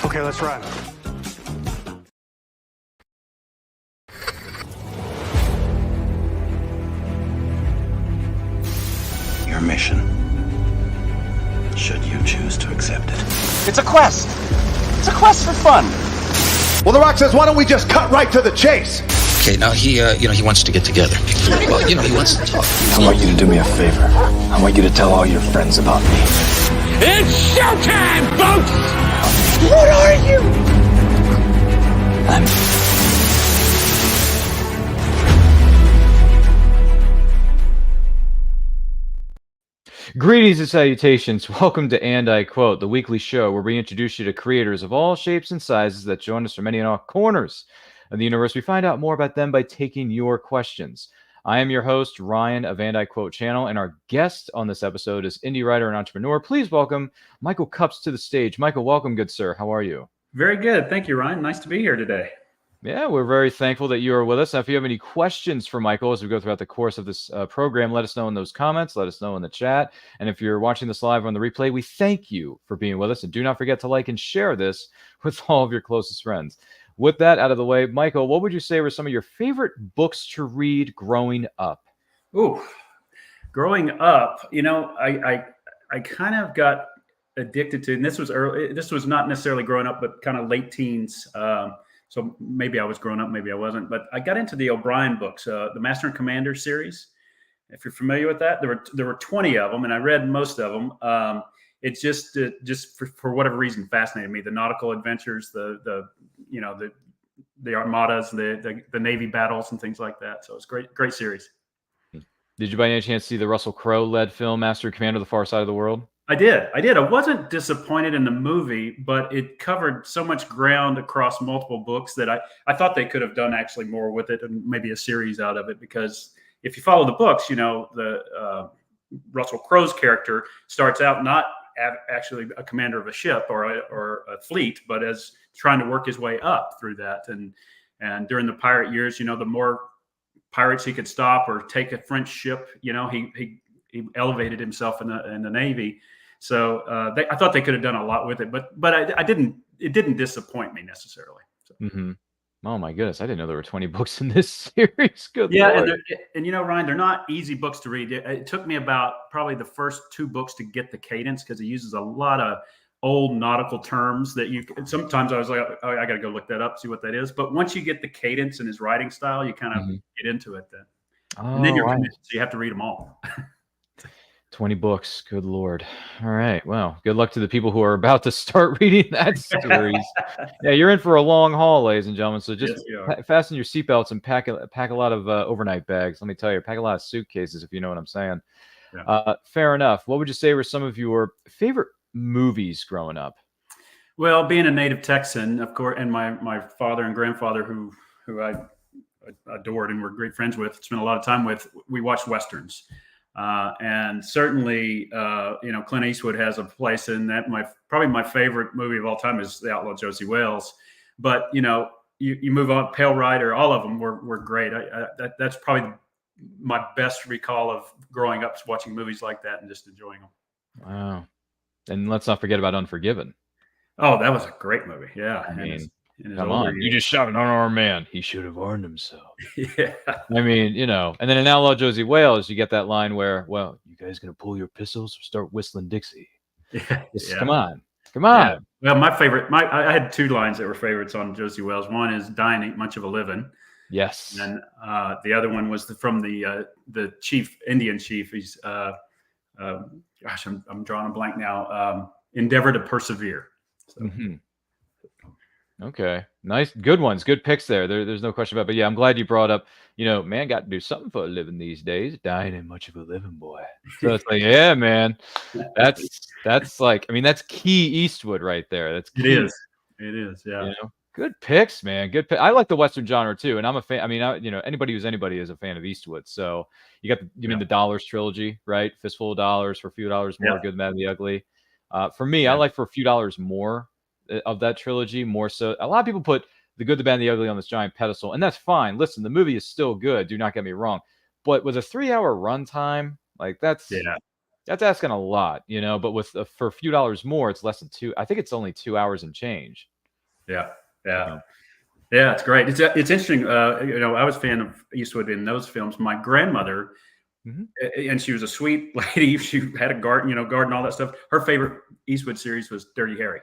Okay, let's run. Your mission, should you choose to accept it. It's a quest. It's a quest for fun. Well, The Rock says, why don't we just cut right to the chase? Okay, now he wants to get together. Well, he wants to talk. I want you to do me a favor. I want you to tell all your friends about me. It's showtime, folks! What are you? I'm... Greetings and salutations. Welcome to And I Quote, the weekly show where we introduce you to creators of all shapes and sizes that join us from any and all corners of the universe. We find out more about them by taking your questions. I am your host, Ryan of And I Quote channel, and our guest on this episode is indie writer and entrepreneur. Please welcome Michael Cups to the stage. Michael, welcome, good sir. How are you? Very good. Thank you, Ryan. Nice to be here today. Yeah, we're very thankful that you are with us. Now, if you have any questions for Michael as we go throughout the course of this program, let us know in those comments. Let us know in the chat. And if you're watching this live on the replay, we thank you for being with us. And do not forget to like and share this with all of your closest friends. With that out of the way, Michael, what would you say were some of your favorite books to read growing up? Ooh, growing up, I kind of got addicted to, and this was early. This was not necessarily growing up, but kind of late teens. So maybe I was growing up, maybe I wasn't. But I got into the O'Brien books, the Master and Commander series. If you're familiar with that, there were 20 of them, and I read most of them. It just for whatever reason fascinated me. The nautical adventures, the armadas, the Navy battles, and things like that. So it's great series. Did you by any chance see the Russell Crowe led film Master and Commander: The Far Side of the World? I did. I wasn't disappointed in the movie, but it covered so much ground across multiple books that I thought they could have done actually more with it and maybe a series out of it. Because if you follow the books, the Russell Crowe's character starts out not actually a commander of a ship or a fleet, but as trying to work his way up through that. And during the pirate years, the more pirates he could stop or take a French ship, he elevated himself in the Navy. So I thought they could have done a lot with it, but I didn't. It didn't disappoint me necessarily. So. Mm-hmm. Oh my goodness, I didn't know there were 20 books in this series. Good yeah, Lord. and Ryan, they're not easy books to read. It took me about probably the first 2 books to get the cadence because he uses a lot of old nautical terms that sometimes I was like, oh, I got to go look that up, see what that is. But once you get the cadence in his writing style, you kind of get into it then. And then you're committed, so you have to read them all. 20 books. Good Lord. All right. Well, good luck to the people who are about to start reading that series. Yeah, you're in for a long haul, ladies and gentlemen. So just fasten your seatbelts and pack a lot of overnight bags. Let me tell you, pack a lot of suitcases, if you know what I'm saying. Yeah. Fair enough. What would you say were some of your favorite movies growing up? Well, being a native Texan, of course, and my father and grandfather, who I adored and were great friends with, spent a lot of time with, we watched Westerns. And certainly, Clint Eastwood has a place in that. Probably my favorite movie of all time is The Outlaw Josie Wales. But, you move on, Pale Rider, all of them were great. That's probably my best recall of growing up watching movies like that and just enjoying them. Wow. And let's not forget about Unforgiven. Oh, that was a great movie. Yeah. I mean, come on. You just shot an unarmed man. He should have armed himself. Yeah. I mean, and then in Outlaw Josie Wales, you get that line where, well, you guys going to pull your pistols or start whistling Dixie? Yeah. Come on. Yeah. Well, my favorite, I had 2 lines that were favorites on Josie Wales. One is "Dying Ain't Much of a Living." Yes. And the other one was from the chief, Indian chief. He's, gosh, I'm drawing a blank now. Endeavor to persevere. So. Okay. Nice. Good ones. Good picks there. There's no question about it. But yeah, I'm glad you brought up, man got to do something for a living these days. Dying ain't much of a living, boy. So it's like, yeah, man. That's like, that's key Eastwood right there. That's key. It is. Yeah. Good picks, man. Good pick. I like the Western genre too. And I'm a fan. Anybody who's anybody is a fan of Eastwood. So you got mean the Dollars trilogy, right? Fistful of Dollars, For a Few Dollars More, Good, Mad, and the Ugly. For me, I like For a Few Dollars More of that trilogy more so. A lot of people put The Good, the Bad, and the Ugly on this giant pedestal, and that's fine. Listen, the movie is still good. Do not get me wrong. But with a 3-hour runtime, Like that's asking a lot, but with for a few dollars more, it's less than I think it's only 2 hours and change. Yeah. So, Yeah, it's great. It's interesting. I was a fan of Eastwood in those films. My grandmother, and she was a sweet lady. She had a garden, all that stuff. Her favorite Eastwood series was Dirty Harry.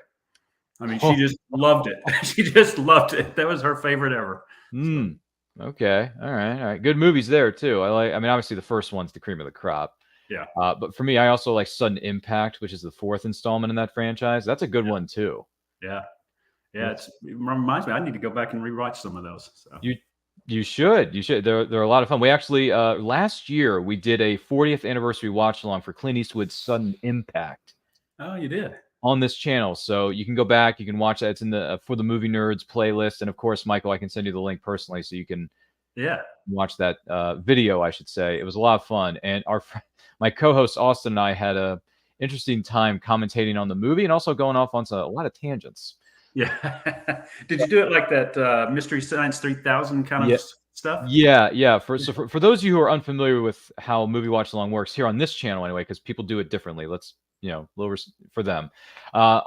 I mean, she just loved it. She just loved it. That was her favorite ever. So. Okay. All right. Good movies there too. I mean, obviously the first one's the cream of the crop. Yeah. But for me, I also like Sudden Impact, which is the fourth installment in that franchise. That's a good one too. Yeah. Yeah. It reminds me, I need to go back and rewatch some of those. So. You should. They're a lot of fun. We actually last year we did a 40th anniversary watch along for Clint Eastwood's Sudden Impact. Oh, you did? On this channel, so you can go back, you can watch that. It's in the For the Movie Nerds playlist, and of course, Michael, I can send you the link personally, so you can watch that video. I should say it was a lot of fun, and my co-host Austin and I had a interesting time commentating on the movie, and also going off on a lot of tangents. Yeah, did you do it like that Mystery Science 3000 kind of stuff? Yeah. For those of you who are unfamiliar with how Movie Watch Along works here on this channel, anyway, because people do it differently. Let's lower for them.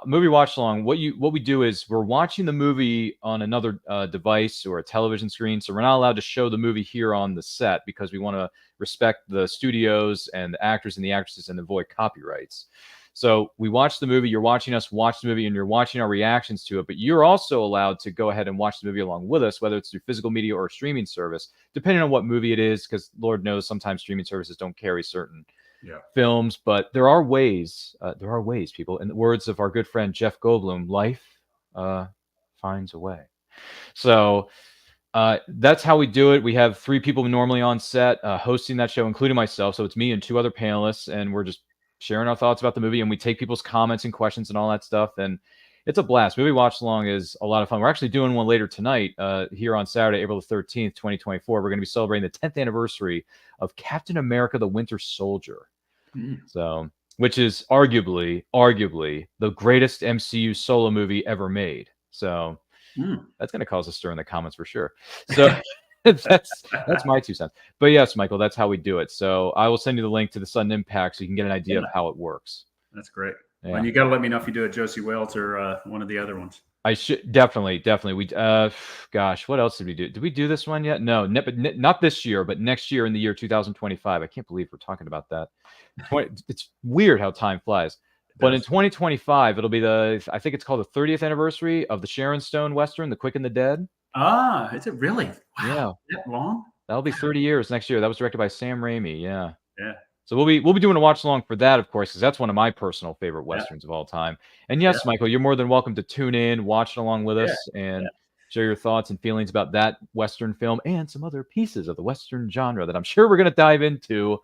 Movie watch along. What we do is we're watching the movie on another device or a television screen, so we're not allowed to show the movie here on the set because we want to respect the studios and the actors and the actresses and avoid copyrights. So we watch the movie. You're watching us watch the movie, and you're watching our reactions to it. But you're also allowed to go ahead and watch the movie along with us, whether it's through physical media or a streaming service, depending on what movie it is. Because Lord knows sometimes streaming services don't carry certain films, but there are ways, people. In the words of our good friend Jeff Goldblum, life finds a way. So that's how we do it. We have 3 people normally on set hosting that show, including myself. So it's me and 2 other panelists, and we're just sharing our thoughts about the movie, and we take people's comments and questions and all that stuff. And it's a blast. Movie watch along is a lot of fun. We're actually doing one later tonight here on Saturday, April the 13th, 2024. We're going to be celebrating the 10th anniversary of Captain America, the Winter Soldier. So, which is arguably the greatest MCU solo movie ever made. So that's going to cause a stir in the comments for sure. So that's my 2 cents. But yes, Michael, that's how we do it. So I will send you the link to the Sudden Impact so you can get an idea of how it works. That's great. Yeah. And you got to let me know if you do a Josie Wales or one of the other ones. I should definitely. We gosh, what else did we do? Did we do this one yet? No, not this year, but next year in the year 2025. I can't believe we're talking about that. It's weird how time flies. But in 2025, it'll be I think it's called the 30th anniversary of the Sharon Stone Western, The Quick and the Dead. Ah, is it really? Wow, yeah. That long? That'll be 30 years next year. That was directed by Sam Raimi. Yeah. Yeah. So we'll be doing a watch along for that, of course, because that's one of my personal favorite Westerns of all time. And yes, Michael, you're more than welcome to tune in, watch it along with us, and share your thoughts and feelings about that Western film and some other pieces of the Western genre that I'm sure we're going to dive into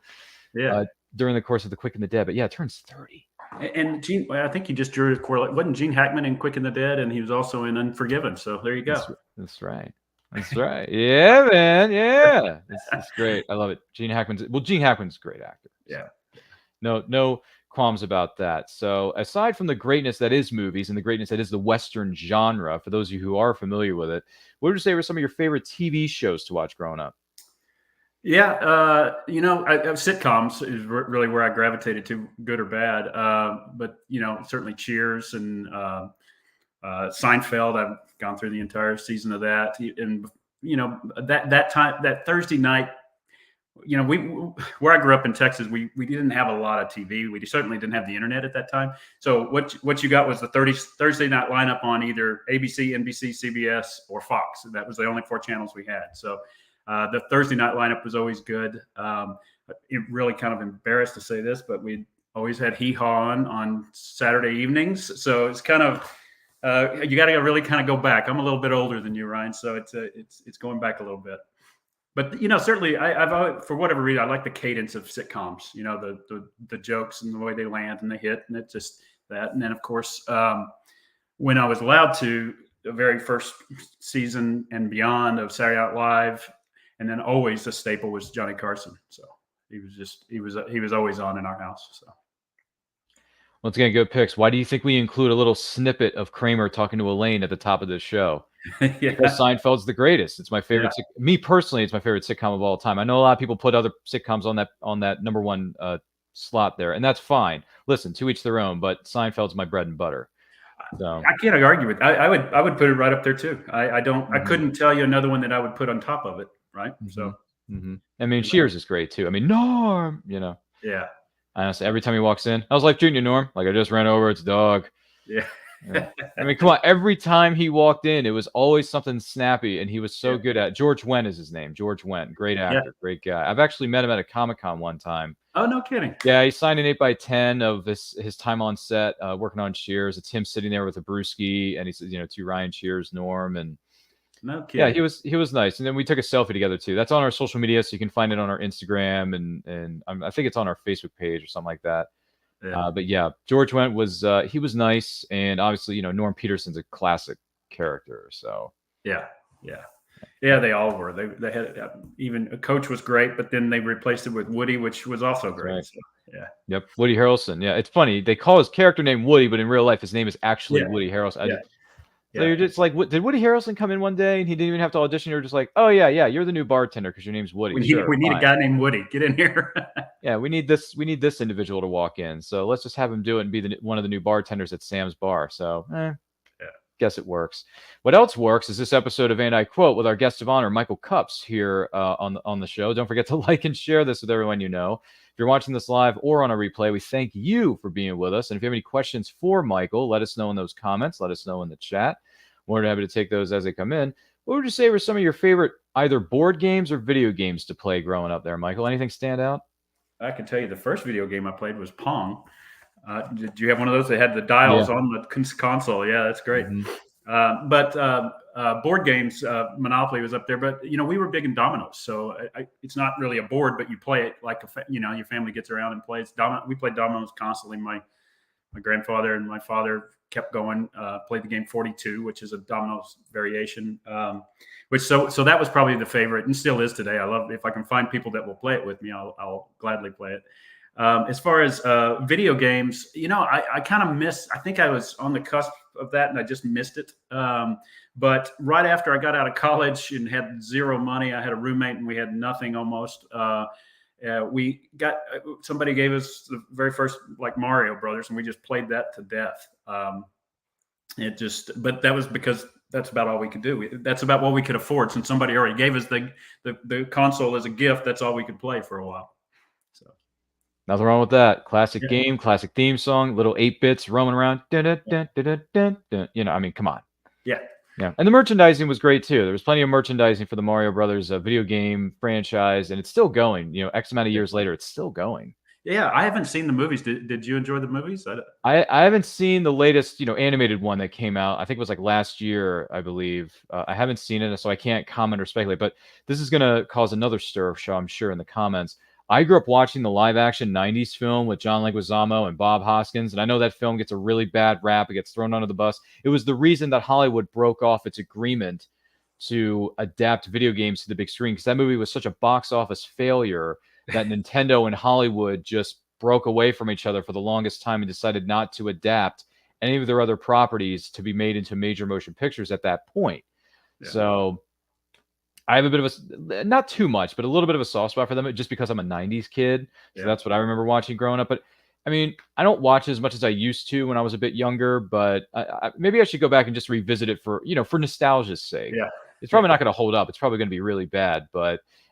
during the course of The Quick and the Dead. But yeah, it turns 30. And Gene, I think he just drew a correlate. Wasn't Gene Hackman in Quick and the Dead? And he was also in Unforgiven. So there you go. That's right. Yeah, man. Yeah. It's great. I love it. Gene Hackman's a great actor. Yeah. No qualms about that. So aside from the greatness that is movies and the greatness that is the Western genre, for those of you who are familiar with it, what would you say were some of your favorite TV shows to watch growing up? Yeah. Sitcoms is really where I gravitated to, good or bad. But, certainly Cheers and Seinfeld. I've gone through the entire season of that. And, that Thursday night, where I grew up in Texas, we didn't have a lot of TV. We certainly didn't have the internet at that time. So what you got was the Thursday night lineup on either ABC, NBC, CBS, or Fox. That was the only 4 channels we had. So the Thursday night lineup was always good. It really kind of embarrassed to say this, but we always had Hee Haw on Saturday evenings. So it's kind of you got to really kind of go back. I'm a little bit older than you, Ryan, so it's going back a little bit. But certainly, I've always, for whatever reason, I like the cadence of sitcoms. The jokes and the way they land and they hit, and it's just that. And then, of course, when I was allowed to, the very first season and beyond of Saturday Night Live, and then always the staple was Johnny Carson. So he was always on in our house. So. Once again, good picks. Why do you think we include a little snippet of Kramer talking to Elaine at the top of this show? Because Seinfeld's the greatest. It's my favorite. Me personally, it's my favorite sitcom of all time. I know a lot of people put other sitcoms on that number one slot there, and that's fine. Listen, to each their own. But Seinfeld's my bread and butter. So I can't argue with. I would put it right up there too. I don't. I couldn't tell you another one that I would put on top of it. Right. So. I mean, Cheers is great too. I mean, Norm. Yeah. Honestly, every time he walks in, how's life treating you, Norm? Like I just ran over its dog. Yeah. I mean, come on. Every time he walked in, it was always something snappy, and he was so good at it. George Wendt is his name. George Wendt. Great actor. Great guy. I've actually met him at a Comic-Con one time. Oh, no kidding. Yeah, he signed an 8x10 of his time on set working on Cheers. It's him sitting there with a brewski, and he says, to Ryan Cheers, Norm, and no kidding. Yeah, he was nice. And then we took a selfie together too. That's on our social media, so you can find it on our Instagram and I think it's on our Facebook page or something like that. Yeah. But yeah, George Wendt was he was nice, and obviously Norm Peterson's a classic character. So yeah, they all were. They had even a Coach was great, but then they replaced it with Woody, which was also great. Right. So, yeah. Yep, Woody Harrelson. Yeah, it's funny they call his character name Woody, but in real life his name is actually Woody Harrelson. So you're just like, did Woody Harrelson come in one day and he didn't even have to audition? You're just like, oh yeah, you're the new bartender because your name's Woody. We need a guy named Woody. Get in here. Yeah, we need this individual to walk in. So let's just have him do it and be one of the new bartenders at Sam's Bar. So, guess it works. What else works is this episode of And I Quote with our guest of honor, Michael Cups, here on the show. Don't forget to like and share this with everyone you know. If you're watching this live or on a replay, we thank you for being with us. And if you have any questions for Michael, let us know in those comments. Let us know in the chat. More than happy to take those as they come in. What would you say were some of your favorite either board games or video games to play growing up there, Michael? Anything stand out? I can tell you the first video game I played was Pong. Did you have one of those? They had the dials on the console. Yeah, that's great. But board games, Monopoly was up there. But we were big in dominoes, so it's not really a board, but you play it like your family gets around and plays. We played dominoes constantly. My grandfather and my father kept going. Played the game 42, which is a dominoes variation. So that was probably the favorite, and still is today. I love if I can find people that will play it with me, I'll gladly play it. As far as video games, I kind of missed. I think I was on the cusp of that, and I just missed it. But right after I got out of college and had zero money, I had a roommate, and we had nothing almost. Somebody gave us the very first Mario Brothers, and we just played that to death. But that was because that's about all we could do. That's about what we could afford. Since somebody already gave us the console as a gift, that's all we could play for a while. So nothing wrong with that. Classic game, classic theme song, little 8-bits roaming around. Dun, dun, dun, dun, dun, dun. I mean, come on. Yeah. And the merchandising was great too. There was plenty of merchandising for the Mario Brothers video game franchise, and it's still going. X amount of years later, it's still going. Yeah, I haven't seen the movies. Did you enjoy the movies? I haven't seen the latest, animated one that came out. I think it was last year, I believe. I haven't seen it, so I can't comment or speculate. But this is going to cause another stir, I'm sure, in the comments. I grew up watching the live-action 90s film with John Leguizamo and Bob Hoskins, and I know that film gets a really bad rap. It gets thrown under the bus. It was the reason that Hollywood broke off its agreement to adapt video games to the big screen, because that movie was such a box office failure that Nintendo and Hollywood just broke away from each other for the longest time and decided not to adapt any of their other properties to be made into major motion pictures at that point. Yeah. So I have a bit of not too much, but a little bit of a soft spot for them just because I'm a 90s kid. So that's what I remember watching growing up. But I mean, I don't watch as much as I used to when I was a bit younger, but maybe I should go back and just revisit it for nostalgia's sake. Yeah. It's probably not going to hold up. It's probably going to be really bad,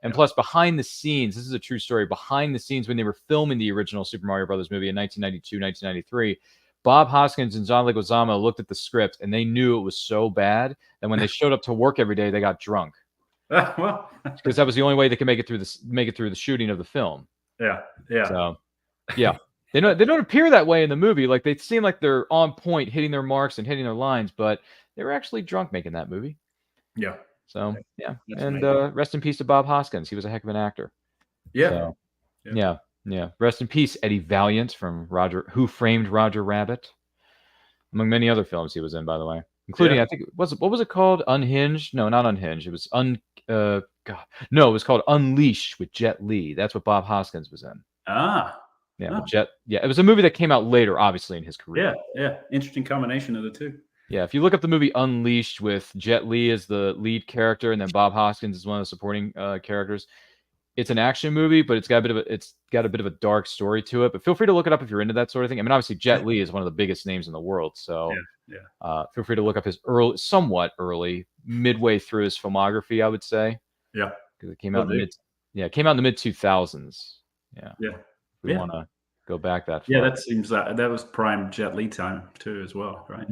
and plus behind the scenes, this is a true story. Behind the scenes, when they were filming the original Super Mario Brothers movie in 1992, 1993, Bob Hoskins and John Leguizamo looked at the script and they knew it was so bad that when they showed up to work every day, they got drunk. Well, because that was the only way they could make it through the shooting of the film. Yeah. So, yeah, they don't appear that way in the movie. They seem like they're on point, hitting their marks and hitting their lines, but they were actually drunk making that movie. Yeah. So and rest in peace to Bob Hoskins. He was a heck of an actor. Yeah. So, yeah. Rest in peace, Eddie Valiant from Who Framed Roger Rabbit, among many other films he was in, by the way, including I think what was it called? Unhinged? No, not Unhinged. It was it was called Unleashed with Jet Li. That's what Bob Hoskins was in. It was a movie that came out later, obviously, in his career. Yeah. Interesting combination of the two. Yeah, if you look up the movie Unleashed with Jet Li as the lead character, and then Bob Hoskins is one of the supporting characters, it's an action movie, but it's got a bit of a dark story to it. But feel free to look it up if you're into that sort of thing. I mean, obviously Jet Li is one of the biggest names in the world, so Yeah. feel free to look up his somewhat early, midway through his filmography, I would say, Yeah. because it came out it came out in the mid 2000s. Yeah. Yeah. If we want to go back that far. Yeah, that seems that was prime Jet Li time too, as well, right?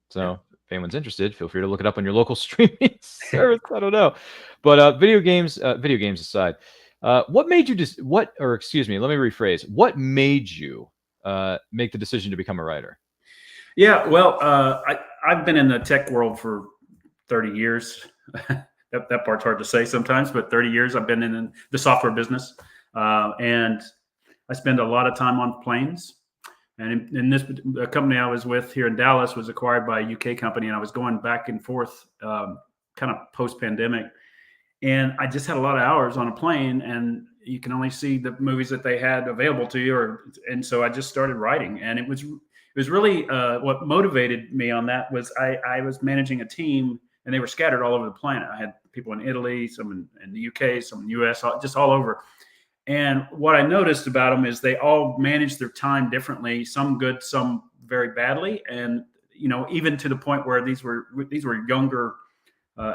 So if anyone's interested, feel free to look it up on your local streaming service. I don't know, but video games aside, what made you let me rephrase. What made you make the decision to become a writer? Yeah, well, I've been in the tech world for 30 years. that part's hard to say sometimes, but 30 years I've been in the software business, and I spend a lot of time on planes. And in this company I was with here in Dallas was acquired by a UK company, and I was going back and forth kind of post-pandemic. And I just had a lot of hours on a plane, and you can only see the movies that they had available to you. And so I just started writing. And it was really what motivated me on that was I was managing a team, and they were scattered all over the planet. I had people in Italy, some in the UK, some in the US, just all over. And what I noticed about them is they all managed their time differently, some good, some very badly. And, even to the point where these were younger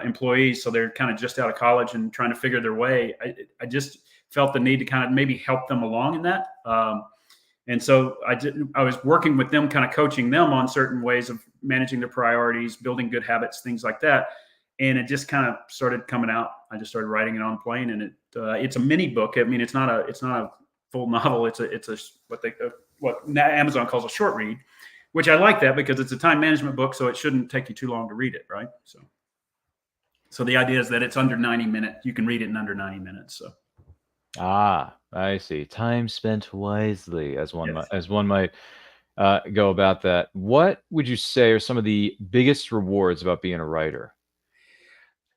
employees. So they're kind of just out of college and trying to figure their way. I just felt the need to kind of maybe help them along in that. And so I was working with them, kind of coaching them on certain ways of managing their priorities, building good habits, things like that. And it just kind of started coming out. I just started writing it on plane, and it's a mini book. I mean, it's not a full novel. It's what Amazon calls a short read, which I like that because it's a time management book, so it shouldn't take you too long to read it, right? So the idea is that it's under 90 minutes. You can read it in under 90 minutes. So. I see. Time spent wisely, as one might go about that. What would you say are some of the biggest rewards about being a writer?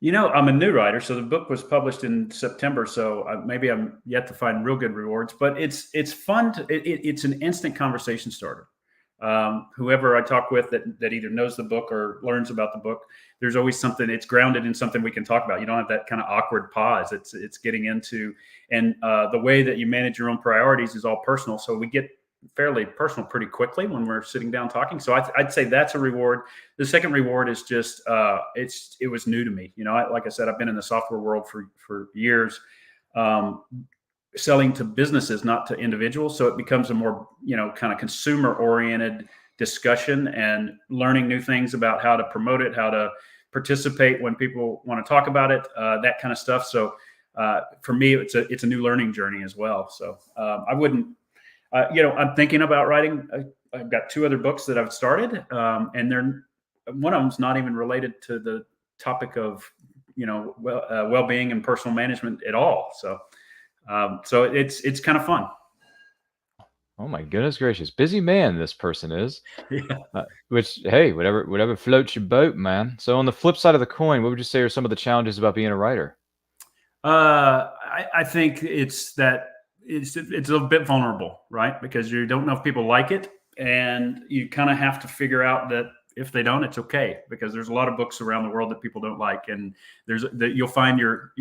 I'm a new writer, so the book was published in September. So maybe I'm yet to find real good rewards, but it's fun. It's an instant conversation starter. Whoever I talk with that either knows the book or learns about the book, there's always something. It's grounded in something we can talk about. You don't have that kind of awkward pause. It's getting into, and the way that you manage your own priorities is all personal. So we get fairly personal pretty quickly when we're sitting down talking. So I'd say that's a reward. The second reward is just it was new to me. Like I said, I've been in the software world for years. Selling to businesses, not to individuals. So it becomes a more, kind of consumer oriented discussion and learning new things about how to promote it, how to participate when people want to talk about it, that kind of stuff. So for me, it's a new learning journey as well. So I wouldn't, I'm thinking about writing. I've got 2 other books that I've started, and one of them's not even related to the topic of, well-being and personal management at all. So it's kind of fun. Oh my goodness gracious. Busy man this person is. Yeah. Which, hey, whatever floats your boat, man. So on the flip side of the coin, what would you say are some of the challenges about being a writer? I think it's a little bit vulnerable, right? Because you don't know if people like it, and you kind of have to figure out that if they don't, it's okay, because there's a lot of books around the world that people don't like, and you'll find your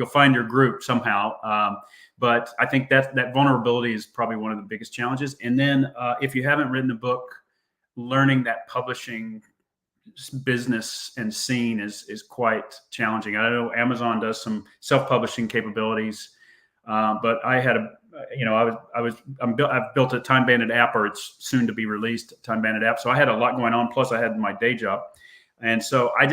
group somehow. But I think that vulnerability is probably one of the biggest challenges. And then if you haven't written a book, learning that publishing business and scene is quite challenging. I know Amazon does some self-publishing capabilities, but I had I've built a Time Bandit app, or it's soon to be released Time Bandit app. So I had a lot going on. Plus I had my day job. And so I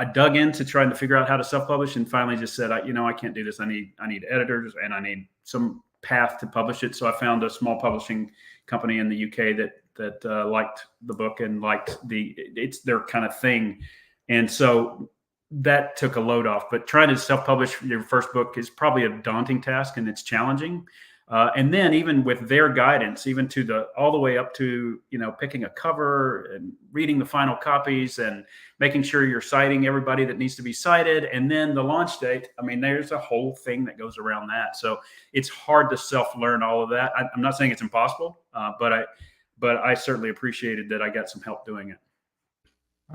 dug into trying to figure out how to self-publish, and finally just said, I can't do this. I need editors, and I need some path to publish it. So I found a small publishing company in the UK that liked the book and liked it's their kind of thing. And so that took a load off. But trying to self-publish your first book is probably a daunting task, and it's challenging. And then even with their guidance, even all the way up to, picking a cover and reading the final copies and making sure you're citing everybody that needs to be cited. And then the launch date, there's a whole thing that goes around that. So it's hard to self-learn all of that. I'm not saying it's impossible, but I certainly appreciated that I got some help doing it.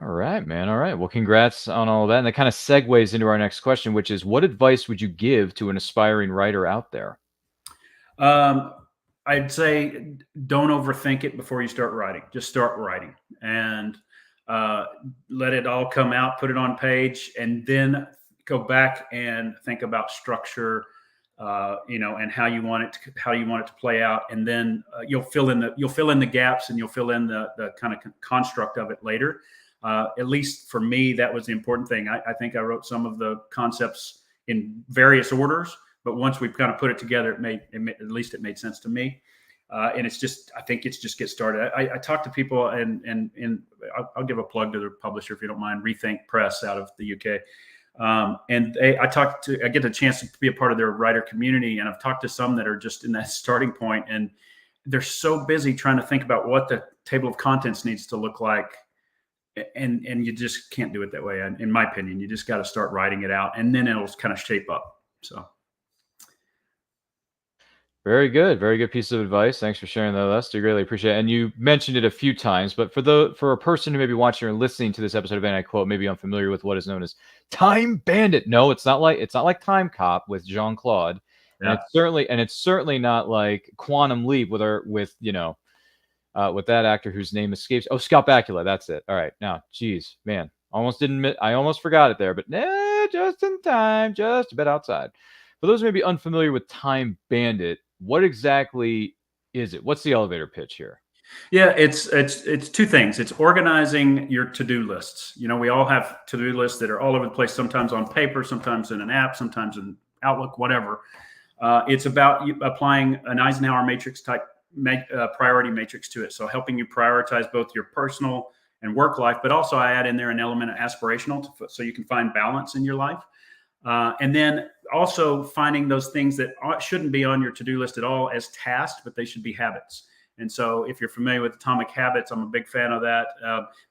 All right, man. All right. Well, congrats on all that. And that kind of segues into our next question, which is what advice would you give to an aspiring writer out there? Um, I'd say don't overthink it before you start writing. Just start writing and uh, let it all come out. Put it on page, and then go back and think about structure, and how you want it to play out, and then you'll fill in the gaps, and you'll fill in the kind of construct of it later. At least for me, that was the important thing. I think I wrote some of the concepts in various orders, but once we've kind of put it together, at least it made sense to me. And I think it's just get started. I talk to people, and I'll give a plug to the publisher if you don't mind, Rethink Press out of the UK. And I get a chance to be a part of their writer community, and I've talked to some that are just in that starting point, and they're so busy trying to think about what the table of contents needs to look like. And you just can't do it that way. In my opinion, you just got to start writing it out, and then it'll kind of shape up. So. Very good. Very good piece of advice. Thanks for sharing that with us. We greatly appreciate it. And you mentioned it a few times, but for a person who may be watching or listening to this episode of And I Quote, maybe unfamiliar with what is known as Time Bandit. No, it's not like Time Cop with Jean-Claude. Yeah. And it's certainly not like Quantum Leap with that actor whose name escapes. Oh, Scott Bakula. That's it. All right. Now, geez, man, I almost forgot it there, but just in time, just a bit outside. For those who may be unfamiliar with Time Bandit, what exactly is it? What's the elevator pitch here? Yeah, it's two things. It's organizing your to-do lists. We all have to-do lists that are all over the place, sometimes on paper, sometimes in an app, sometimes in Outlook, whatever. It's about you applying an Eisenhower matrix type priority matrix to it. So helping you prioritize both your personal and work life, but also I add in there an element of aspirational so you can find balance in your life. And then also finding those things that shouldn't be on your to-do list at all as tasks, but they should be habits. And so if you're familiar with Atomic Habits, I'm a big fan of that.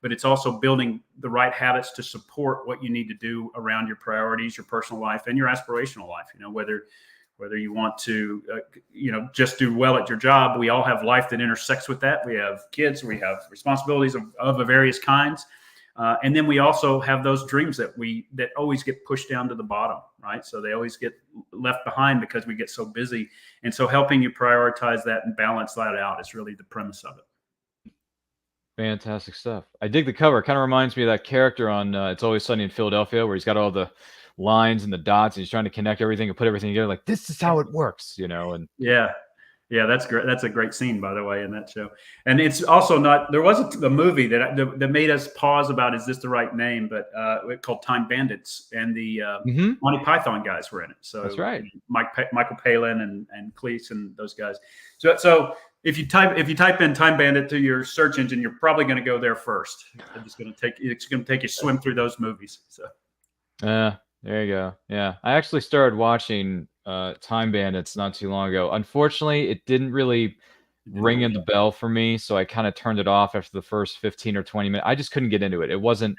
But it's also building the right habits to support what you need to do around your priorities, your personal life, and your aspirational life. Whether you want to, just do well at your job. We all have life that intersects with that. We have kids, we have responsibilities of various kinds. And then we also have those dreams that always get pushed down to the bottom, right? So they always get left behind because we get so busy. And so helping you prioritize that and balance that out is really the premise of it. Fantastic stuff. I dig the cover. It kind of reminds me of that character on It's Always Sunny in Philadelphia, where he's got all the lines and the dots, and he's trying to connect everything and put everything together. Like, this is how it works, And yeah, that's great. That's a great scene, by the way, in that show. And it's also not. There was a movie that made us pause about is this the right name, but called Time Bandits, and the Monty Python guys were in it. So that's right. Michael Palin and Cleese and those guys. So if you type in Time Bandit to your search engine, you're probably going to go there first. It's going to take you swim through those movies. So. There you go. Yeah, I actually started watching Time Bandits not too long ago. Unfortunately, it didn't really ring in the bell for me, so I kind of turned it off after the first 15 or 20 minutes. I just couldn't get into it. It wasn't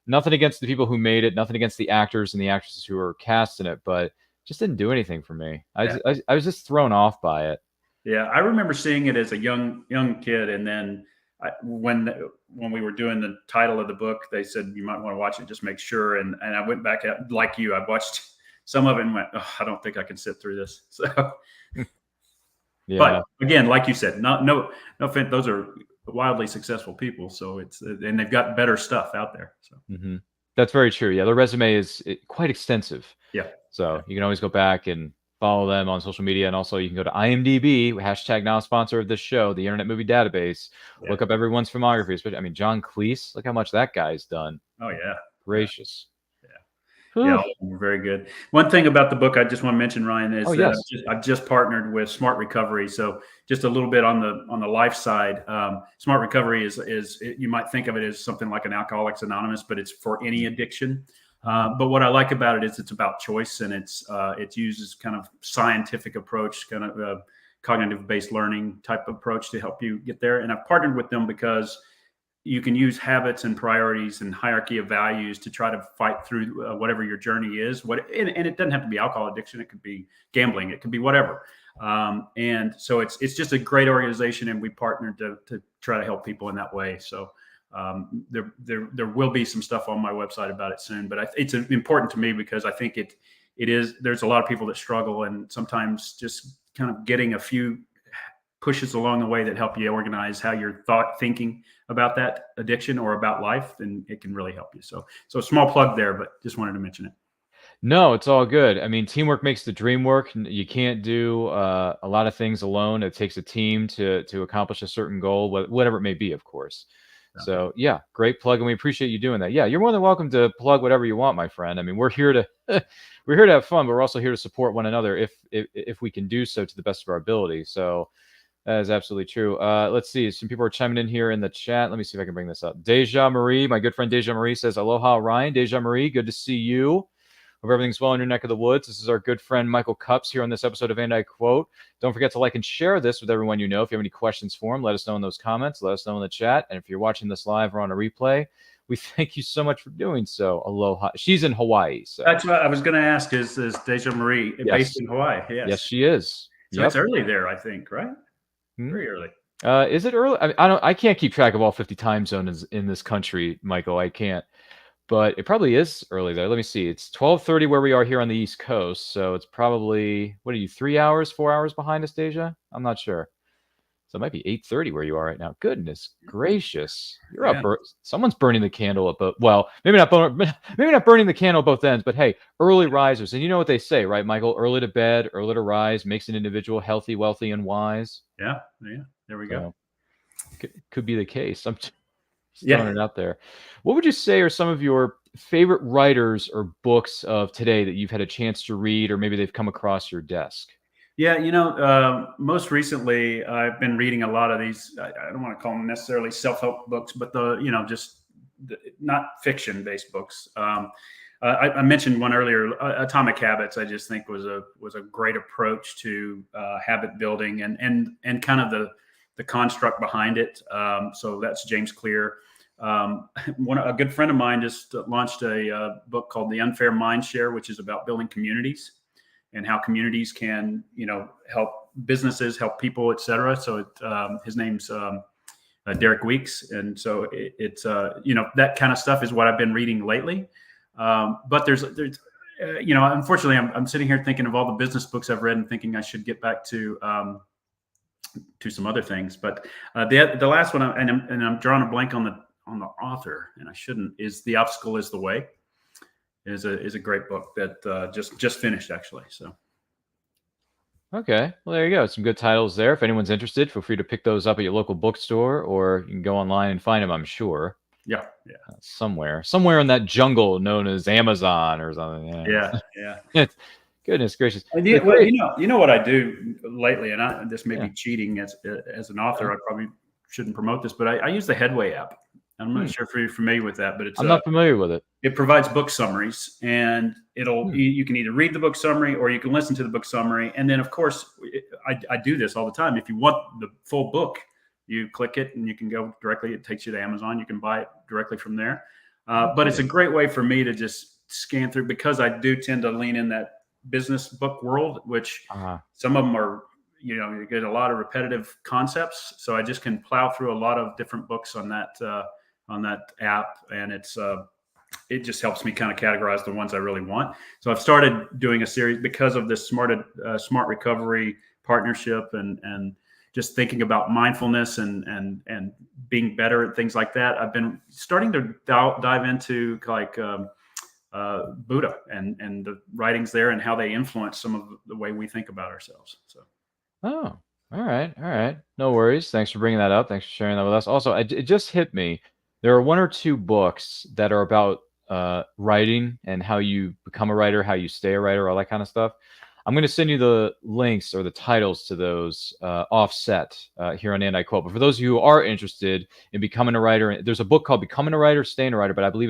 nothing against the people who made it, nothing against the actors and the actresses who were cast in it, but just didn't do anything for me. I was just thrown off by it. Yeah, I remember seeing it as a young kid, and then when we were doing the title of the book, they said you might want to watch it, just make sure. And I went back like you. I watched some of it and went, oh, I don't think I can sit through this. So, yeah. But again, like you said, no offense, those are wildly successful people. So and they've got better stuff out there. So that's very true. Yeah, the resume is quite extensive. Yeah. So you can always go back and follow them on social media. And also you can go to IMDb, hashtag now sponsor of this show, the Internet Movie Database, look up everyone's filmography. But I mean, John Cleese, look how much that guy's done. Oh yeah. Gracious. Yeah, very good. One thing about the book I just want to mention, Ryan, is that I've just partnered with Smart Recovery. So just a little bit on the life side. Smart Recovery is you might think of it as something like an Alcoholics Anonymous, but it's for any addiction. But what I like about it is it's about choice, and it uses kind of scientific approach, kind of cognitive based learning type approach to help you get there. And I've partnered with them because you can use habits and priorities and hierarchy of values to try to fight through whatever your journey is. And it doesn't have to be alcohol addiction. It could be gambling. It could be whatever. And so it's just a great organization, and we partnered to try to help people in that way. So There will be some stuff on my website about it soon, but it's important to me because I think there's a lot of people that struggle, and sometimes just kind of getting a few pushes along the way that help you organize how you're thinking about that addiction or about life, then it can really help you. So small plug there, but just wanted to mention it. No, it's all good. I mean, teamwork makes the dream work. You can't do a lot of things alone. It takes a team to accomplish a certain goal, whatever it may be, of course. So yeah, great plug, and we appreciate you doing that. Yeah, you're more than welcome to plug whatever you want, my friend. I mean, we're here to have fun, but we're also here to support one another if we can do so to the best of our ability. So that is absolutely true. Let's see. Some people are chiming in here in the chat. Let me see if I can bring this up. Deja Marie, my good friend Deja Marie says, "Aloha, Ryan." Deja Marie, good to see you. Hope everything's well in your neck of the woods. This is our good friend Michael Cups here on this episode of And I Quote. Don't forget to like and share this with everyone you know. If you have any questions for him, let us know in those comments. Let us know in the chat. And if you're watching this live or on a replay, we thank you so much for doing so. Aloha. She's in Hawaii. So that's what I was going to ask. Is Deja Marie based in Hawaii? Yes, she is. So it's early there, I think, right? Very early. Is it early? I can't keep track of all 50 time zones in this country, Michael. I can't. But it probably is early there. Let me see. It's 12:30 where we are here on the East Coast. So it's probably, what are you, 3 hours, 4 hours behind us, Deja? I'm not sure. So it might be 8:30 where you are right now. Goodness gracious. You're up. Someone's burning the candle at both. Well, maybe not burning the candle at both ends, but hey, early risers. And you know what they say, right, Michael? Early to bed, early to rise makes an individual healthy, wealthy, and wise. Yeah. There we go. Could be the case. I'm throwing it out there. What would you say are some of your favorite writers or books of today that you've had a chance to read, or maybe they've come across your desk? Yeah, most recently I've been reading a lot of these. I don't want to call them necessarily self-help books, but not fiction-based books. I mentioned one earlier, Atomic Habits. I just think was a great approach to habit building and kind of the construct behind it. So that's James Clear. A good friend of mine just launched a book called The Unfair Mindshare, which is about building communities and how communities can, help businesses, help people, et cetera. So his name's Derek Weeks. And so it's that kind of stuff is what I've been reading lately. But there's unfortunately, I'm sitting here thinking of all the business books I've read and thinking I should get back to some other things. But the last one, I'm drawing a blank on the author, and I shouldn't, is The Obstacle is the Way. Is a great book that just finished, actually. So. Okay, well, there you go. Some good titles there. If anyone's interested, feel free to pick those up at your local bookstore, or you can go online and find them, I'm sure. Yeah. Somewhere in that jungle known as Amazon or something. Yeah. Goodness gracious. You know what I do lately, and this may be cheating as an author. I probably shouldn't promote this, but I use the Headway app. I'm not sure if you're familiar with that, but I'm not familiar with it. It provides book summaries, and you can either read the book summary or you can listen to the book summary. And then, of course, I do this all the time. If you want the full book, you click it and you can go directly. It takes you to Amazon. You can buy it directly from there. But it's a great way for me to just scan through, because I do tend to lean in that business book world, which some of them are, you get a lot of repetitive concepts. So I just can plow through a lot of different books on that app, and it just helps me kind of categorize the ones I really want. So I've started doing a series because of this smart recovery partnership and just thinking about mindfulness and being better at things like that. I've been starting to dive into Buddha and the writings there and how they influence some of the way we think about ourselves. So. Oh, all right. No worries. Thanks for bringing that up. Thanks for sharing that with us. Also, it just hit me. There are one or two books that are about writing and how you become a writer, how you stay a writer, all that kind of stuff. I'm going to send you the links or the titles to those offset here on And I Quote. But for those of you who are interested in becoming a writer, there's a book called Becoming a Writer, Staying a Writer, but I believe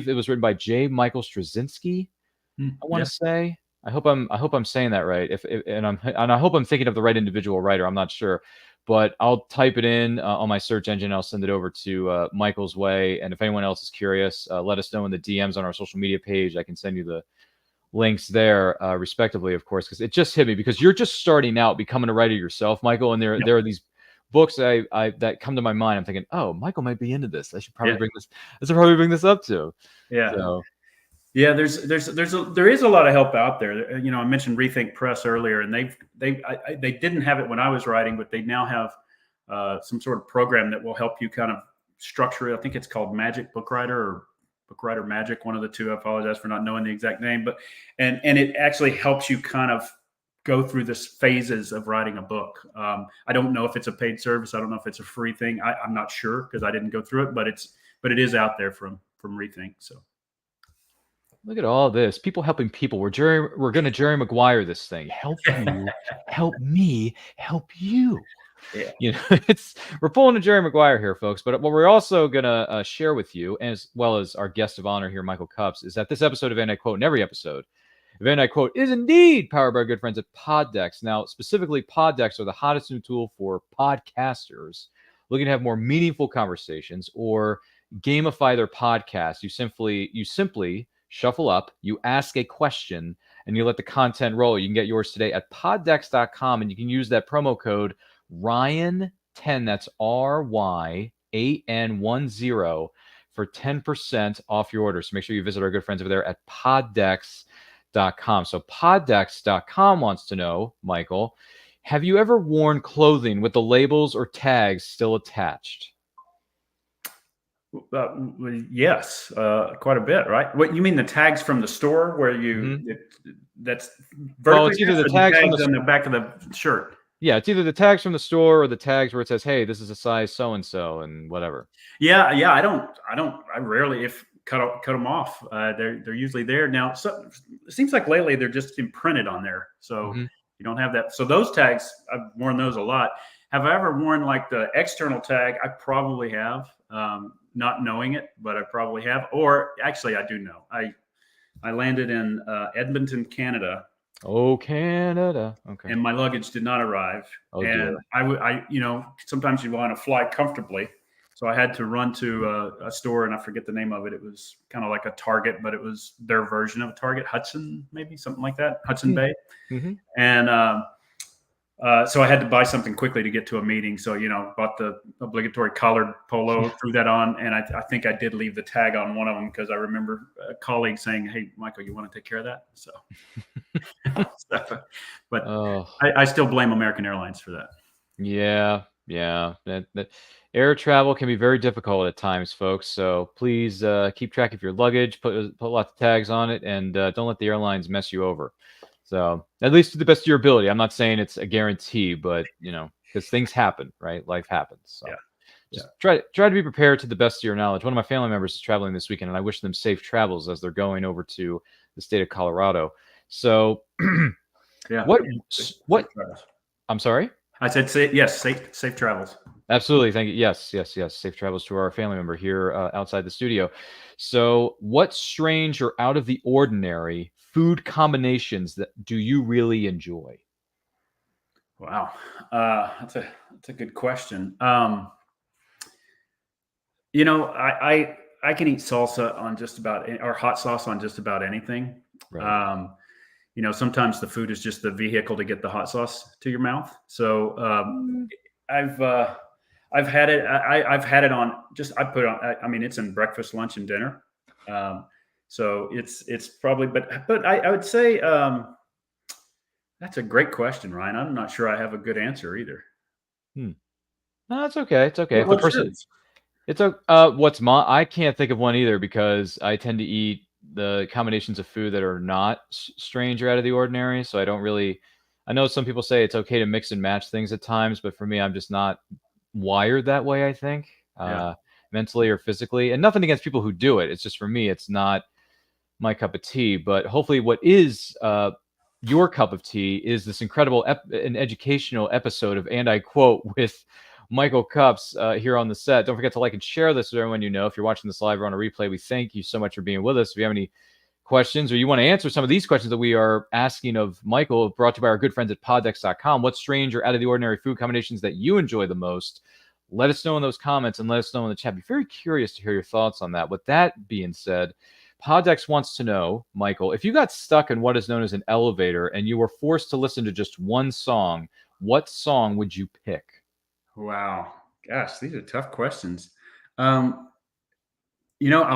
it was written by J. Michael Straczynski. I want to say. I hope I'm saying that right. And I hope I'm thinking of the right individual writer. I'm not sure, but I'll type it in on my search engine. I'll send it over to Michael's way. And if anyone else is curious, let us know in the DMs on our social media page. I can send you the links there, respectively, of course, because it just hit me because you're just starting out becoming a writer yourself, Michael. And there are these books that come to my mind, I'm thinking, oh, Michael might be into this. I should probably Yeah. bring this up to. Yeah. So, Yeah, there is a lot of help out there. You know, I mentioned Rethink Press earlier, and they didn't have it when I was writing, but they now have some sort of program that will help you kind of structure it. I think it's called Magic Book Writer or Book Writer Magic, one of the two. I apologize for not knowing the exact name, but and it actually helps you kind of go through this phases of writing a book. I don't know if it's a paid service. I don't know if it's a free thing. I'm not sure because I didn't go through it, but it is out there from Rethink. So. look at all this. People helping people. We're going to Jerry Maguire this thing. Help you, help me, help you. Yeah. You know, we're pulling a Jerry Maguire here, folks. But what we're also going to share with you, as well as our guest of honor here, Michael Cups, is that this episode of And I Quote, and every episode of And I Quote, is indeed powered by our good friends at Poddex. Now, specifically, Poddex are the hottest new tool for podcasters looking to have more meaningful conversations or gamify their podcast. You simply shuffle up, you ask a question, and you let the content roll. You can get yours today at poddex.com, and you can use that promo code Ryan10, that's RYAN10, for 10% off your order. So make sure you visit our good friends over there at poddex.com. So poddex.com wants to know, Michael, have you ever worn clothing with the labels or tags still attached? Yes, quite a bit, right? What you mean, the tags from the store where you that's well, it's either the tags from on the back of the shirt. Yeah, it's either the tags from the store or the tags where it says, "Hey, this is a size so and so," and whatever. Yeah. I rarely cut them off. They're usually there now. So it seems like lately they're just imprinted on there, so you don't have that. So those tags, I've worn those a lot. Have I ever worn like the external tag? I probably have. Not knowing it, but I probably have. Or actually, I do know. I landed in Edmonton, Canada. Oh, Canada. Okay. And my luggage did not arrive. Oh, and dear. Sometimes you want to fly comfortably. So I had to run to a store, and I forget the name of it. It was kind of like a Target, but it was their version of a Target, Hudson, maybe something like that, Hudson Bay. And so I had to buy something quickly to get to a meeting. So, bought the obligatory collared polo, threw that on. And I think I did leave the tag on one of them because I remember a colleague saying, "Hey, Michael, you want to take care of that?" So, but I still blame American Airlines for that. Yeah. That air travel can be very difficult at times, folks. So please keep track of your luggage, put lots of tags on it, and don't let the airlines mess you over. So at least to the best of your ability. I'm not saying it's a guarantee, but because things happen, right? Life happens. So just try to be prepared to the best of your knowledge. One of my family members is traveling this weekend, and I wish them safe travels as they're going over to the state of Colorado. So what? I'm sorry? I said, yes, safe travels. Absolutely. Thank you. Yes. Safe travels to our family member here outside the studio. So what strange or out of the ordinary food combinations that do you really enjoy? Wow. That's a good question. I can eat salsa on just about, or hot sauce on just about anything. Right. Sometimes the food is just the vehicle to get the hot sauce to your mouth. So I've had it. I've had it on just, I put it on, I mean, it's in breakfast, lunch, and dinner. So it's probably, but I would say that's a great question, Ryan. I'm not sure I have a good answer either. No, that's okay. It's okay. What's yours? I can't think of one either because I tend to eat the combinations of food that are not strange or out of the ordinary. So I know some people say it's okay to mix and match things at times, but for me, I'm just not wired that way, I think, mentally or physically. And nothing against people who do it. It's just for me, it's not my cup of tea. But hopefully what is your cup of tea is this incredible and educational episode of And I Quote with Michael Cups here on the set. Don't forget to like and share this with everyone you know. If you're watching this live or on a replay, we thank you so much for being with us. If you have any questions or you want to answer some of these questions that we are asking of Michael, brought to you by our good friends at poddex.com, what strange or out of the ordinary food combinations that you enjoy the most? Let us know in those comments and let us know in the chat. Be very curious to hear your thoughts on that. With that being said, Poddex wants to know, Michael, if you got stuck in what is known as an elevator and you were forced to listen to just one song, what song would you pick? Wow. Gosh, these are tough questions. I'll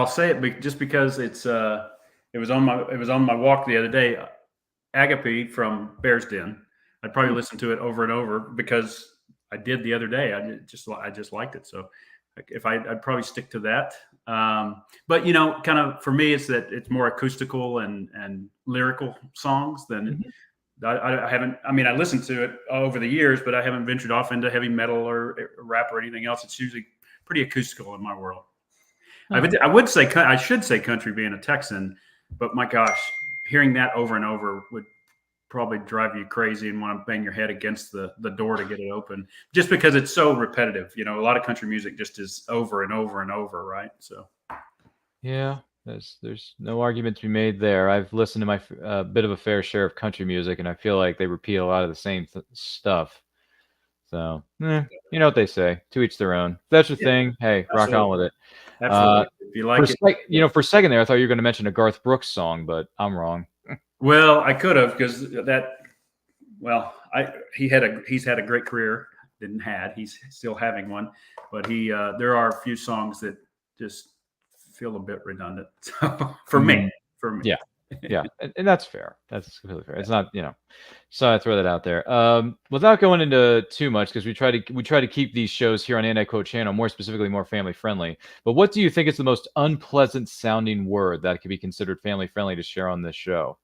say it just because it was on my walk the other day. Agape from Bear's Den. I'd probably listen to it over and over because I did the other day. I just liked it. So if I'd probably stick to that. But kind of for me, it's more acoustical and lyrical songs than. I haven't. I mean, I listened to it over the years, but I haven't ventured off into heavy metal or rap or anything else. It's usually pretty acoustical in my world. I should say country, being a Texan, but my gosh, hearing that over and over would probably drive you crazy and want to bang your head against the door to get it open, just because it's so repetitive. A lot of country music just is over and over and over, right? So, Yeah, there's no argument to be made there. I've listened to my bit of a fair share of country music, and I feel like they repeat a lot of the same stuff. So, you know what they say, to each their own. If that's your thing, hey, rock on with it. Absolutely. If you like it. For a second there, I thought you were going to mention a Garth Brooks song, but I'm wrong. Well, I could have, because he's had a great career. He's still having one, but there are a few songs that just feel a bit redundant. So for me. Yeah, and that's fair. That's completely fair. It's not, so I throw that out there. Without going into too much, because we try to keep these shows here on Anti-Quote channel more specifically more family friendly. But what do you think is the most unpleasant sounding word that could be considered family friendly to share on this show?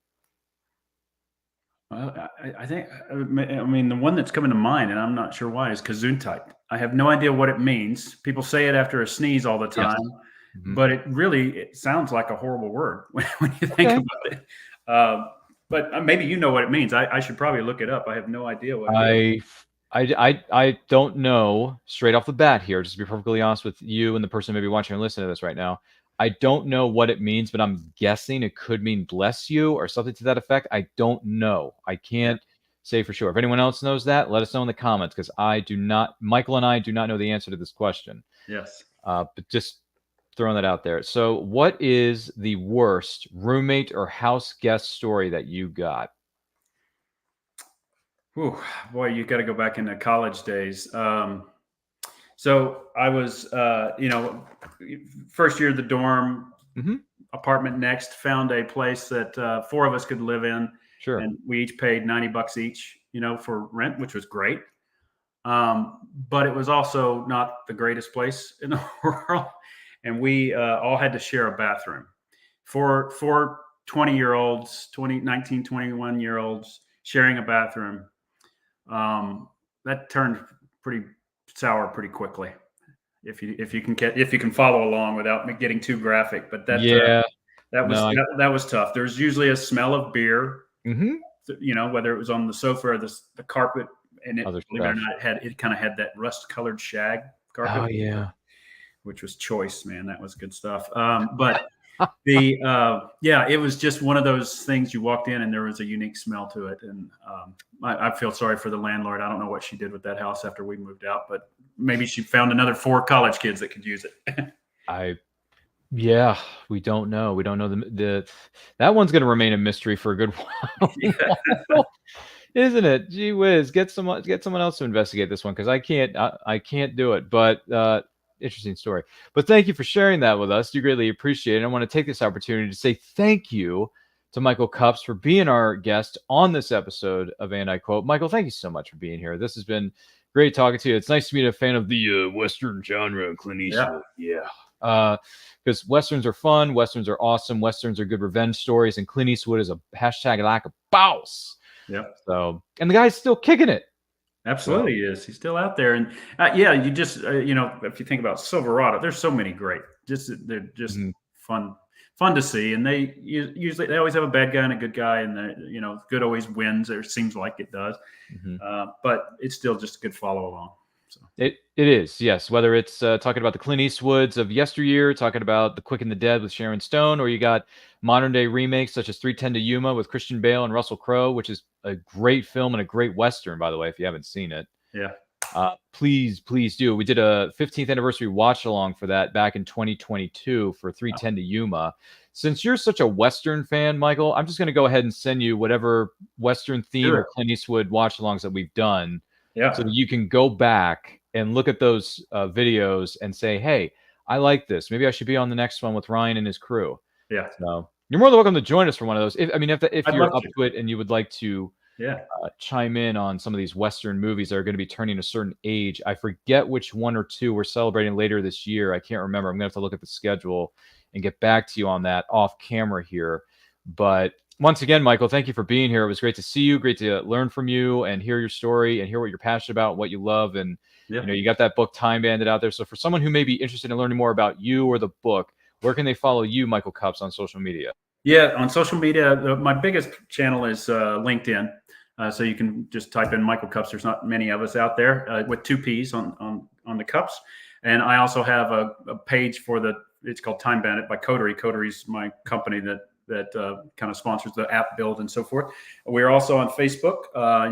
Well, I think, the one that's coming to mind, and I'm not sure why, is Gesundheit. I have no idea what it means. People say it after a sneeze all the time. Yes. But it sounds like a horrible word when you think about it. But maybe you know what it means. I should probably look it up. I have no idea what it is. I don't know straight off the bat here, just to be perfectly honest with you and the person maybe watching or listening to this right now. I don't know what it means, but I'm guessing it could mean bless you or something to that effect. I don't know. I can't say for sure. If anyone else knows that, let us know in the comments, because Michael and I do not know the answer to this question. Yes. But just throwing that out there. So what is the worst roommate or house guest story that you got? Whew, boy, you got to go back into college days. So I was, first year of the dorm, apartment next, found a place that 4 of us could live in. Sure. And we each paid $90 each, for rent, which was great. But it was also not the greatest place in the world. And we all had to share a bathroom. For 20-year-olds, 19, 21-year-olds sharing a bathroom, that turned pretty sour pretty quickly. If you can follow along without me getting too graphic, but that was tough. There's usually a smell of beer, whether it was on the sofa or the carpet, and believe it or not, it kind of had that rust-colored shag carpet. Oh yeah. Which was choice, man. That was good stuff. But it was just one of those things. You walked in and there was a unique smell to it. And I feel sorry for the landlord. I don't know what she did with that house after we moved out, but maybe she found another 4 college kids that could use it. We don't know. We don't know that one's going to remain a mystery for a good while. Yeah. Isn't it? Gee whiz, get someone else to investigate this one, because I can't do it. But interesting story. But thank you for sharing that with us. Do greatly appreciate it. I want to take this opportunity to say thank you to Michael Cups for being our guest on this episode of Anti-Quote. Michael, thank you so much for being here. This has been great talking to you. It's nice to meet a fan of the Western genre, Clint Eastwood. Yeah. Because Westerns are fun. Westerns are awesome. Westerns are good revenge stories. And Clint Eastwood is a hashtag like a boss. Yeah. So, and the guy's still kicking it. Absolutely, he is. He's still out there, and you just if you think about Silverado, there's so many great. They're just fun to see, and they always have a bad guy and a good guy, and good always wins. Or seems like it does, but it's still just a good follow along. So. It is, yes. Whether it's talking about the Clint Eastwoods of yesteryear, talking about The Quick and the Dead with Sharon Stone, or you got modern day remakes such as 3:10 to Yuma with Christian Bale and Russell Crowe, which is a great film and a great Western, by the way, if you haven't seen it. Yeah. Please do. We did a 15th anniversary watch along for that back in 2022 for 3:10 to Yuma. Since you're such a Western fan, Michael, I'm just going to go ahead and send you whatever Western theme or Clint Eastwood watch alongs that we've done. Yeah. So that you can go back and look at those videos and say, hey, I like this. Maybe I should be on the next one with Ryan and his crew. Yeah. So you're more than welcome to join us for one of those. If I'd you're love up to. to it and you would like to chime in on some of these Western movies that are going to be turning a certain age. I forget which one or two we're celebrating later this year. I can't remember. I'm going to have to look at the schedule and get back to you on that off camera here. But once again, Michael, thank you for being here. It was great to see you, great to learn from you and hear your story and hear what you're passionate about, what you love. And, you got that book Time Bandit out there. So for someone who may be interested in learning more about you or the book, where can they follow you, Michael Cups, on social media? Yeah, on social media, my biggest channel is LinkedIn. So you can just type in Michael Cups. There's not many of us out there with 2 P's on the cups. And I also have a page for it's called Time Bandit by Coterie. Coterie's my company that kind of sponsors the app build and so forth. We're also on Facebook.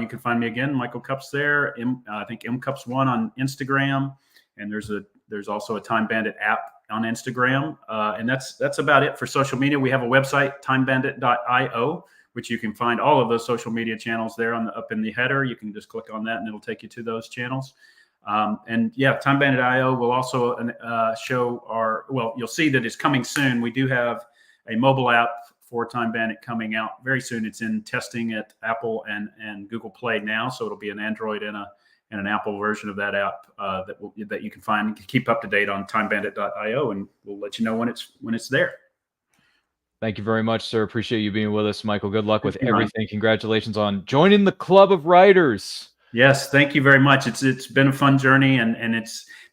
You can find me again, Michael Cups there. I think mcups1 on Instagram. And there's also a Time Bandit app on Instagram. And that's about it for social media. We have a website, timebandit.io, which you can find all of those social media channels there up in the header. You can just click on that and it'll take you to those channels. And yeah, Time Bandit.io will also you'll see that it's coming soon. We do have a mobile app for Time Bandit coming out very soon. It's in testing at Apple and Google Play now. So it'll be an Android and an Apple version of that app that you can find. You can keep up to date on timebandit.io, and we'll let you know when it's there. Thank you very much, sir. Appreciate you being with us, Michael. Good luck with everything. Congratulations on joining the Club of Writers. Yes, thank you very much. It's been a fun journey, and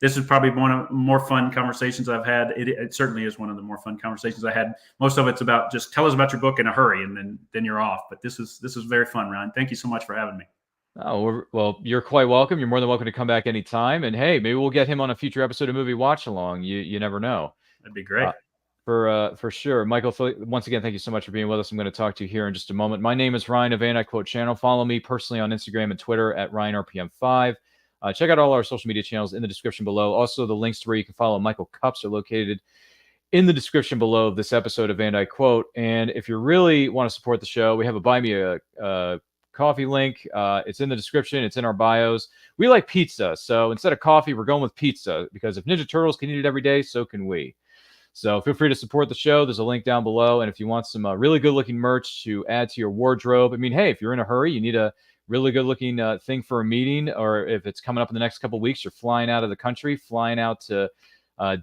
this is probably one of the more fun conversations I've had. It certainly is one of the more fun conversations I had. Most of it's about just tell us about your book in a hurry, and then you're off. But this is very fun, Ryan. Thank you so much for having me. Oh, well, you're quite welcome. You're more than welcome to come back anytime. And hey, maybe we'll get him on a future episode of Movie Watch Along. You never know. That'd be great. For sure. Michael, once again, thank you so much for being with us. I'm going to talk to you here in just a moment. My name is Ryan of And I Quote Channel. Follow me personally on Instagram and Twitter at RyanRPM5. Check out all our social media channels in the description below. Also, the links to where you can follow Michael Cups are located in the description below of this episode of And I Quote. And if you really want to support the show, we have a Buy Me a Coffee link. It's in the description. It's in our bios. We like pizza. So instead of coffee, we're going with pizza, because if Ninja Turtles can eat it every day, so can we. So feel free to support the show. There's a link down below. And if you want some really good looking merch to add to your wardrobe, I mean, hey, if you're in a hurry, you need a really good looking thing for a meeting, or if it's coming up in the next couple of weeks, you're flying out of the country, flying out to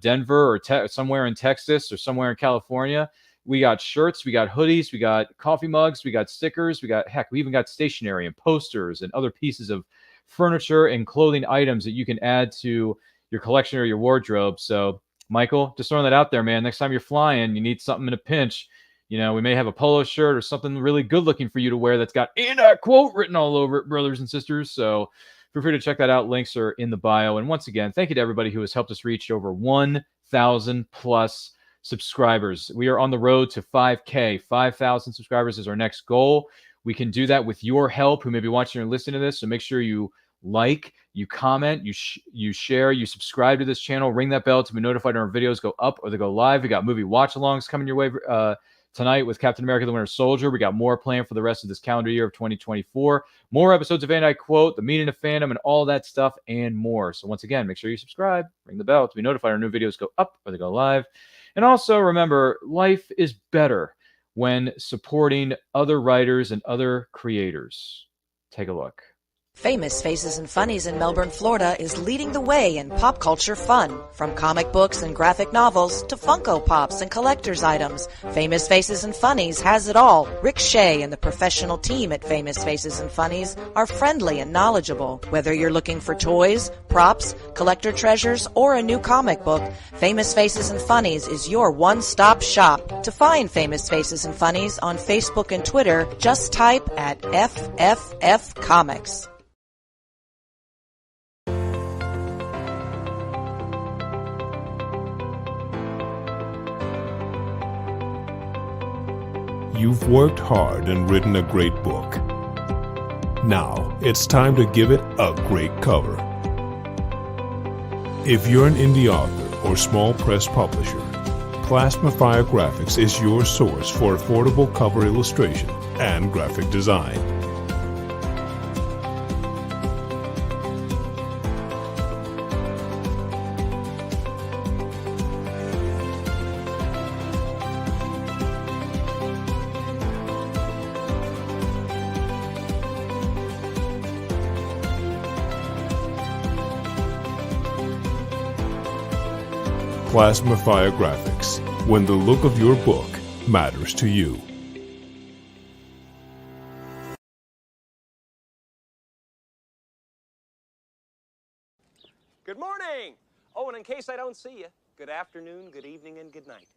Denver or somewhere in Texas or somewhere in California. We got shirts, we got hoodies, we got coffee mugs, we got stickers, we even got stationery and posters and other pieces of furniture and clothing items that you can add to your collection or your wardrobe. So Michael, just throwing that out there, man. Next time you're flying, you need something in a pinch. We may have a polo shirt or something really good looking for you to wear that's got "And I Quote" written all over it, brothers and sisters. So feel free to check that out. Links are in the bio. And once again, thank you to everybody who has helped us reach over 1,000 plus subscribers. We are on the road to 5K. 5,000 subscribers is our next goal. We can do that with your help, who may be watching or listening to this. So make sure you like, you comment, you share, you subscribe to this channel, ring that bell to be notified when our videos go up or they go live. We got movie watch-alongs coming your way tonight with Captain America: The Winter Soldier. We got more planned for the rest of this calendar year of 2024. More episodes of And I Quote, The Meaning of Fandom, and all that stuff and more. So once again, make sure you subscribe, ring the bell to be notified when our new videos go up or they go live. And also remember, life is better when supporting other writers and other creators. Take a look. Famous Faces and Funnies in Melbourne, Florida is leading the way in pop culture fun. From comic books and graphic novels to Funko Pops and collector's items, Famous Faces and Funnies has it all. Rick Shea and the professional team at Famous Faces and Funnies are friendly and knowledgeable. Whether you're looking for toys, props, collector treasures, or a new comic book, Famous Faces and Funnies is your one-stop shop. To find Famous Faces and Funnies on Facebook and Twitter, just type at FFF Comics. You've worked hard and written a great book. Now, it's time to give it a great cover. If you're an indie author or small press publisher, Plasmafire Graphics is your source for affordable cover illustration and graphic design. Plasmafire Graphics, when the look of your book matters to you. Good morning! Oh, and in case I don't see you, good afternoon, good evening, and good night.